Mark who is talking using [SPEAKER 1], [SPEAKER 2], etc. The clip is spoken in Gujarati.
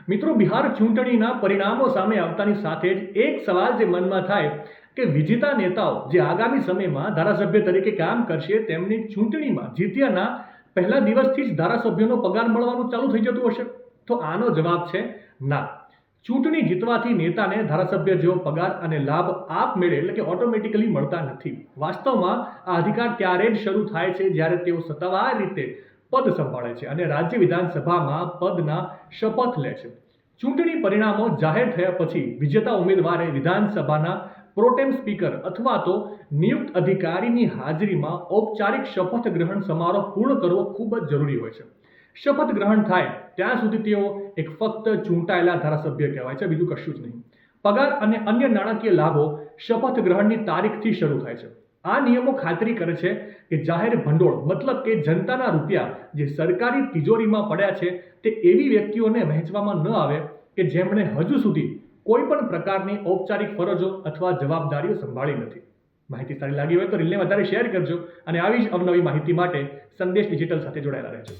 [SPEAKER 1] મિત્રો, બિહાર ચૂંટણીના પરિણામો સામે આવતાની સાથે જ એક સવાલ જે મનમાં થાય કે વિજેતા નેતાઓ જે આગામી સમયમાં ધારાસભ્ય તરીકે કામ કરશે તેમની ચૂંટણીમાં જીત્યાના પહેલા દિવસથી જ ધારાસભ્યોનો પગાર મળવાનું ચાલુ થઈ જતું હશે? તો આનો જવાબ છે ના. ચૂંટણી જીતવાથી નેતાને ધારાસભ્ય જેવો પગાર અને લાભ આપમેળે એટલે કે ઓટોમેટિકલી મળતા નથી. વાસ્તવમાં આ અધિકાર ત્યારે જ શરૂ થાય છે જ્યારે તેઓ સત્તાવાર રીતે પદ સંભાળે છે અને રાજ્ય વિધાનસભામાં પદના શપથ લે છે. ચૂંટણી પરિણામો જાહેર થયા પછી વિજેતા ઉમેદવારે વિધાનસભાના પ્રોટેમ સ્પીકર અથવા તો નિયુક્ત અધિકારીની હાજરીમાં ઔપચારિક શપથ ગ્રહણ સમારોહ પૂર્ણ કરવો ખૂબ જ જરૂરી હોય છે. શપથ ગ્રહણ થાય ત્યાં સુધી તેઓ એક ફક્ત ચૂંટાયેલા ધારાસભ્ય કહેવાય છે, બીજું કશું જ નહીં. પગાર અને અન્ય નાણાકીય લાભો શપથ ગ્રહણની તારીખથી શરૂ થાય છે. આ નિયમો ખાતરી કરે છે કે જાહેર ભંડોળ મતલબ કે જનતાના રૂપિયા જે સરકારી તિજોરીમાં પડ્યા છે તે એવી વ્યક્તિઓને વહેંચવામાં ન આવે કે જેમણે હજુ સુધી કોઈ પણ પ્રકારની ઔપચારિક ફરજો અથવા જવાબદારીઓ સંભાળી નથી. માહિતી સારી લાગી હોય તો રીલને વધારે શેર કરજો અને આવી જ અવનવી માહિતી માટે સંદેશ ડિજિટલ સાથે જોડાયેલા રહેજો.